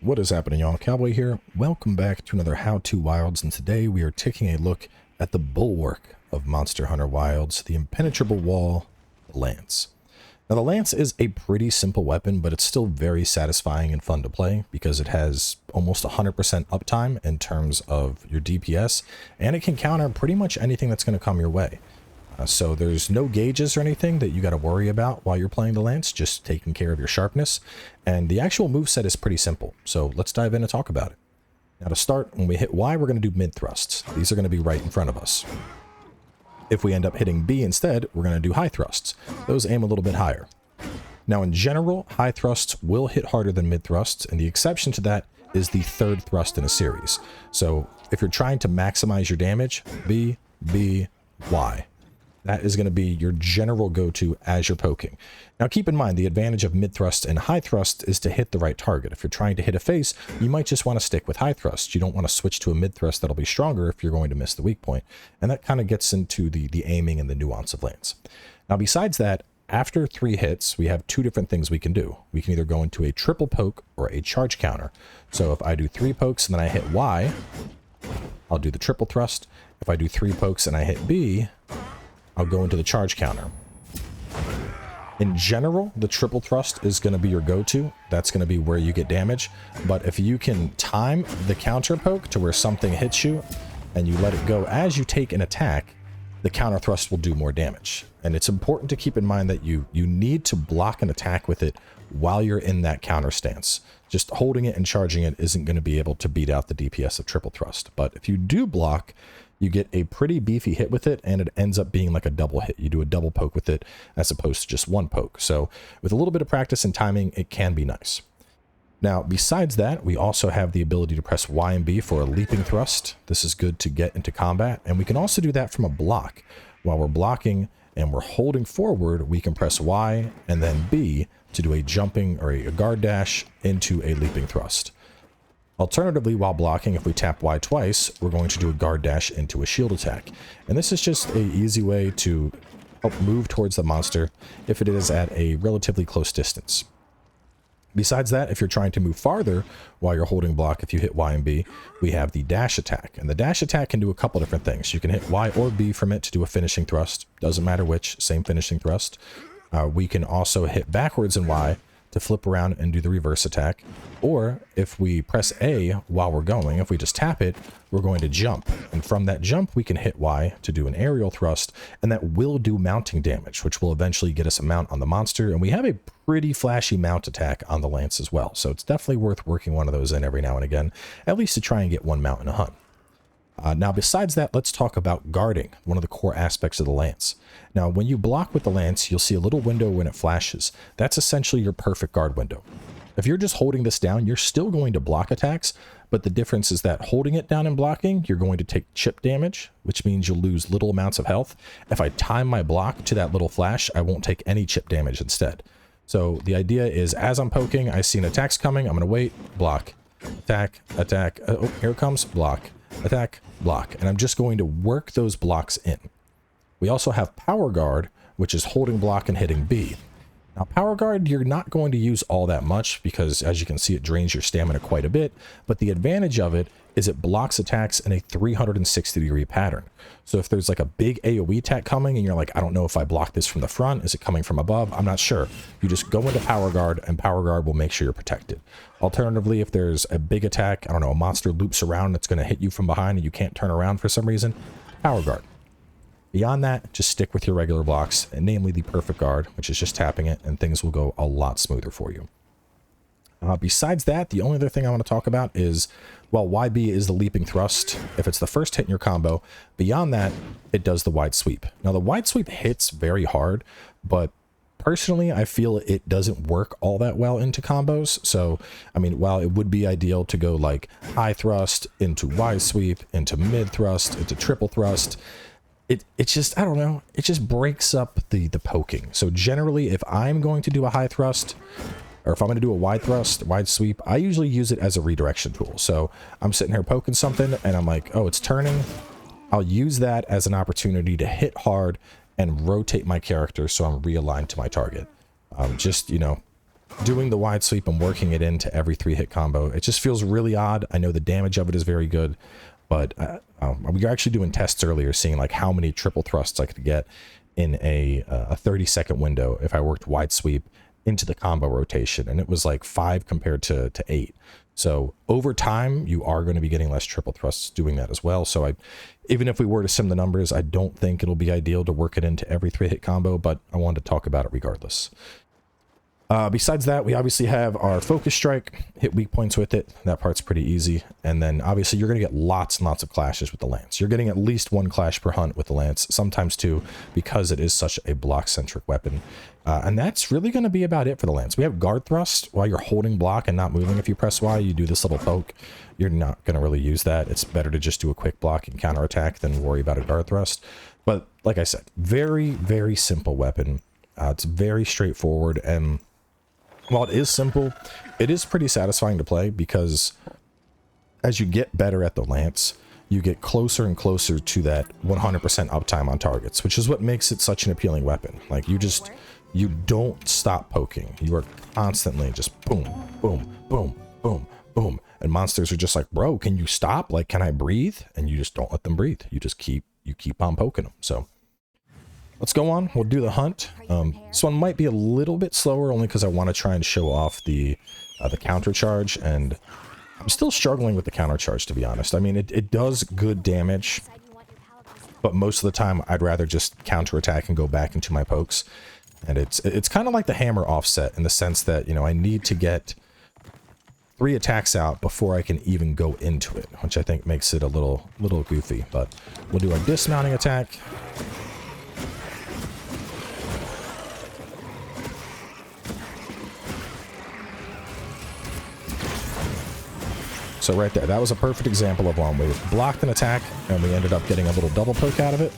What is happening, y'all? Cowboy here. Welcome back to another How To Wilds, and today we are taking a look at the bulwark of Monster Hunter Wilds, the impenetrable wall, the lance. Now, the lance is a pretty simple weapon, but it's still very satisfying and fun to play because it has almost 100% uptime in terms of your DPS, and it can counter pretty much anything that's going to come your way. So there's no gauges or anything that you got to worry about while you're playing the lance, just taking care of your sharpness. And the actual moveset is pretty simple. So let's dive in and talk about it. Now to start, when we hit Y, we're going to do mid thrusts. These are going to be right in front of us. If we end up hitting B instead, we're going to do high thrusts. Those aim a little bit higher. Now in general, high thrusts will hit harder than mid thrusts, and the exception to that is the third thrust in a series. So if you're trying to maximize your damage, B, B, Y. That is going to be your general go-to as you're poking. Now keep in mind, the advantage of mid-thrust and high thrust is to hit the right target. If you're trying to hit a face, you might just want to stick with high thrust. You don't want to switch to a mid-thrust that'll be stronger if you're going to miss the weak point. And that kind of gets into the aiming and the nuance of lance. Now besides that, after 3 hits, we have 2 different things we can do. We can either go into a triple poke or a charge counter. So if I do 3 pokes and then I hit Y, I'll do the triple thrust. If I do 3 pokes and I hit B, I'll go into the charge counter. In general, the triple thrust is going to be your go-to. That's going to be where you get damage. But if you can time the counter poke to where something hits you and you let it go as you take an attack, the counter thrust will do more damage. And it's important to keep in mind that you need to block an attack with it while you're in that counter stance. Just holding it and charging it isn't going to be able to beat out the DPS of triple thrust. But if you do block, you get a pretty beefy hit with it, and it ends up being like a double hit. You do a double poke with it as opposed to just 1 poke. So with a little bit of practice and timing, it can be nice. Now, besides that, we also have the ability to press Y and B for a leaping thrust. This is good to get into combat, and we can also do that from a block. While we're blocking and we're holding forward, we can press Y and then B to do a jumping or a guard dash into a leaping thrust. Alternatively, while blocking, if we tap Y twice, we're going to do a guard dash into a shield attack. And this is just an easy way to help move towards the monster if it is at a relatively close distance. Besides that, if you're trying to move farther while you're holding block, if you hit Y and B, we have the dash attack. And the dash attack can do a couple different things. You can hit Y or B from it to do a finishing thrust. Doesn't matter which, same finishing thrust. We can also hit backwards in Y to flip around and do the reverse attack. Or if we press A while we're going, if we just tap it, we're going to jump. And from that jump, we can hit Y to do an aerial thrust, and that will do mounting damage, which will eventually get us a mount on the monster. And we have a pretty flashy mount attack on the lance as well. So it's definitely worth working one of those in every now and again, at least to try and get 1 mount in a hunt. Now, besides that, let's talk about guarding, one of the core aspects of the lance. Now, when you block with the lance, you'll see a little window when it flashes. That's essentially your perfect guard window. If you're just holding this down, you're still going to block attacks, but the difference is that holding it down and blocking, you're going to take chip damage, which means you'll lose little amounts of health. If I time my block to that little flash, I won't take any chip damage instead. So the idea is, as I'm poking, I see an attack's coming, I'm going to wait, block, attack, attack, oh, here it comes, block, attack, block, and I'm just going to work those blocks in. We also have power guard, which is holding block and hitting B. Now power guard, you're not going to use all that much because, as you can see, it drains your stamina quite a bit, but the advantage of it is it blocks attacks in a 360-degree pattern. So if there's like a big AoE attack coming and you're like, I don't know if I block this from the front, is it coming from above? I'm not sure. You just go into power guard and power guard will make sure you're protected. Alternatively, if there's a big attack, I don't know, a monster loops around that's going to hit you from behind and you can't turn around for some reason, power guard. Beyond that, just stick with your regular blocks, and namely the perfect guard, which is just tapping it, and things will go a lot smoother for you. Besides that, the only other thing I want to talk about is, well, YB is the leaping thrust. If it's the first hit in your combo, beyond that, it does the wide sweep. Now, the wide sweep hits very hard, but personally, I feel it doesn't work all that well into combos. So, I mean, while it would be ideal to go like high thrust into wide sweep, into mid thrust, into triple thrust, it just, I don't know, it just breaks up the poking. So generally, if I'm going to do a high thrust, or if I'm going to do a wide thrust, wide sweep, I usually use it as a redirection tool. So I'm sitting here poking something and I'm like, oh, it's turning. I'll use that as an opportunity to hit hard and rotate my character so I'm realigned to my target. Just, you know, doing the wide sweep and working it into every 3-hit combo, it just feels really odd. I know the damage of it is very good, but we were actually doing tests earlier, seeing like how many triple thrusts I could get in a 30-second window if I worked wide sweep into the combo rotation, and it was like 5 compared to 8. So over time, you are going to be getting less triple thrusts doing that as well. So even if we were to sim the numbers, I don't think it'll be ideal to work it into every 3-hit combo, but I wanted to talk about it regardless. Besides that, we obviously have our focus strike, hit weak points with it. That part's pretty easy. And then obviously you're going to get lots and lots of clashes with the lance. You're getting at least 1 clash per hunt with the lance, sometimes 2, because it is such a block-centric weapon. And that's really going to be about it for the lance. We have guard thrust. While you're holding block and not moving, if you press Y, you do this little poke. You're not going to really use that. It's better to just do a quick block and counterattack than worry about a guard thrust. But like I said, very, very simple weapon. It's very straightforward, and while it is simple, it is pretty satisfying to play because as you get better at the lance, you get closer and closer to that 100% uptime on targets, which is what makes it such an appealing weapon. Like you don't stop poking. You are constantly just boom, boom, boom, boom, boom. And monsters are just like, bro, can you stop? Like, can I breathe? And you just don't let them breathe. You keep on poking them. So let's go on. We'll do the hunt. This one might be a little bit slower only because I want to try and show off the counter charge, and I'm still struggling with the counter charge, to be honest. I mean, it does good damage, but most of the time I'd rather just counterattack and go back into my pokes. And it's kind of like the hammer offset in the sense that, you know, I need to get 3 attacks out before I can even go into it, which I think makes it a little goofy. But we'll do our dismounting attack. So right there, that was a perfect example of one. We blocked an attack, and we ended up getting a little double poke out of it.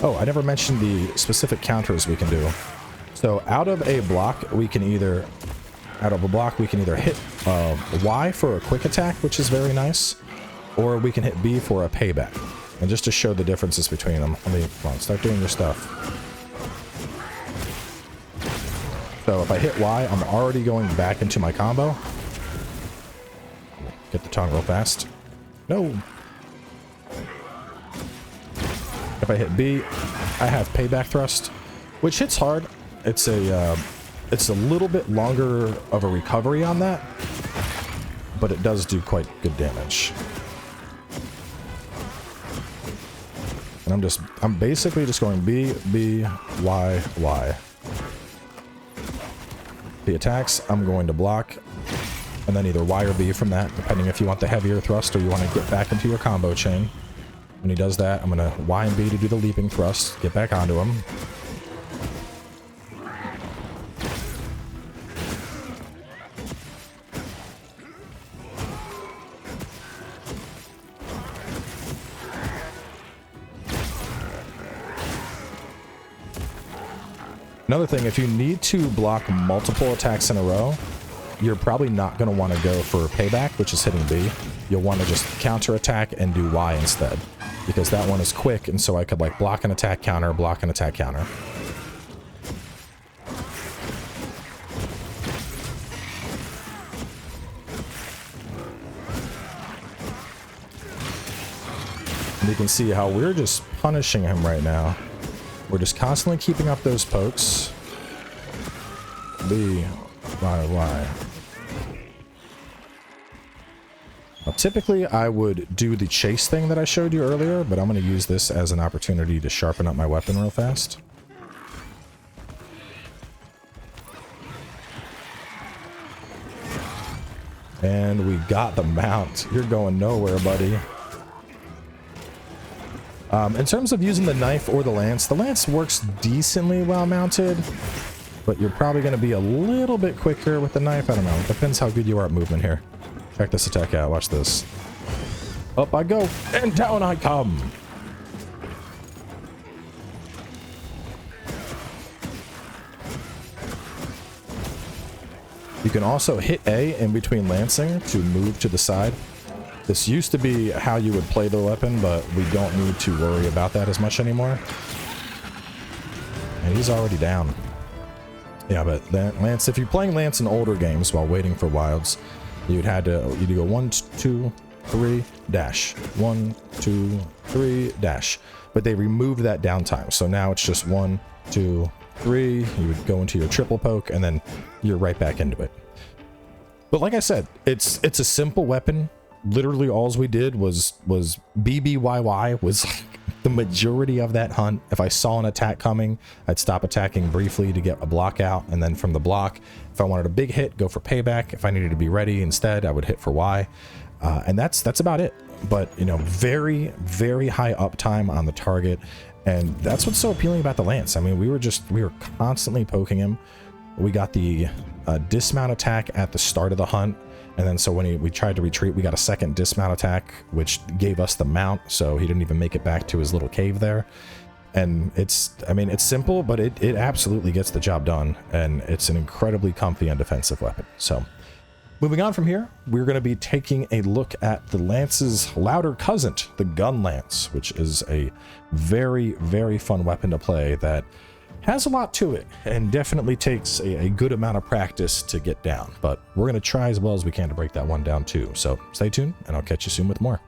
Oh, I never mentioned the specific counters we can do. So out of a block, we can either hit Y for a quick attack, which is very nice, or we can hit B for a payback. And just to show the differences between them, come on, start doing your stuff. So if I hit Y, I'm already going back into my combo. Get the tongue real fast. No. If I hit B, I have payback thrust, which hits hard. It's a little bit longer of a recovery on that, but it does do quite good damage. And I'm basically just going B, B, Y, Y. The attacks, I'm going to block, and then either Y or B from that, depending if you want the heavier thrust or you want to get back into your combo chain. When he does that, I'm going to Y and B to do the leaping thrust, get back onto him. Another thing, if you need to block multiple attacks in a row, you're probably not going to want to go for payback, which is hitting B. You'll want to just counterattack and do Y instead, because that one is quick, and so I could like block an attack counter, block an attack counter. And you can see how we're just punishing him right now. We're just constantly keeping up those pokes. B, Y, Y. Now, typically, I would do the chase thing that I showed you earlier, but I'm going to use this as an opportunity to sharpen up my weapon real fast. And we got the mount. You're going nowhere, buddy. In terms of using the knife or the lance works decently while mounted, but you're probably going to be a little bit quicker with the knife. I don't know. It depends how good you are at movement here. Check this attack out. Watch this. Up I go, and down I come. You can also hit A in between lancing to move to the side. This used to be how you would play the weapon, but we don't need to worry about that as much anymore. And he's already down. Yeah, but Lance, if you're playing Lance in older games while waiting for wilds, you'd go 1, 2, 3, dash. 1, 2, 3, dash. But they removed that downtime, so now it's just 1, 2, 3. You would go into your triple poke, and then you're right back into it. But like I said, it's a simple weapon. Literally, all we did was BBYY was like the majority of that hunt. If I saw an attack coming, I'd stop attacking briefly to get a block out, and then from the block, if I wanted a big hit, go for payback. If I needed to be ready instead, I would hit for Y, and that's about it. But you know, very, very high uptime on the target, and that's what's so appealing about the Lance. I mean, we were constantly poking him. We got the dismount attack at the start of the hunt. And then so when we tried to retreat, we got a second dismount attack, which gave us the mount, so he didn't even make it back to his little cave there. And it's simple, but it absolutely gets the job done, and it's an incredibly comfy and defensive weapon. So moving on from here, we're going to be taking a look at the Lance's louder cousin, the Gun Lance, which is a very, very fun weapon to play that has a lot to it and definitely takes a good amount of practice to get down, but we're going to try as well as we can to break that one down too. So stay tuned, and I'll catch you soon with more.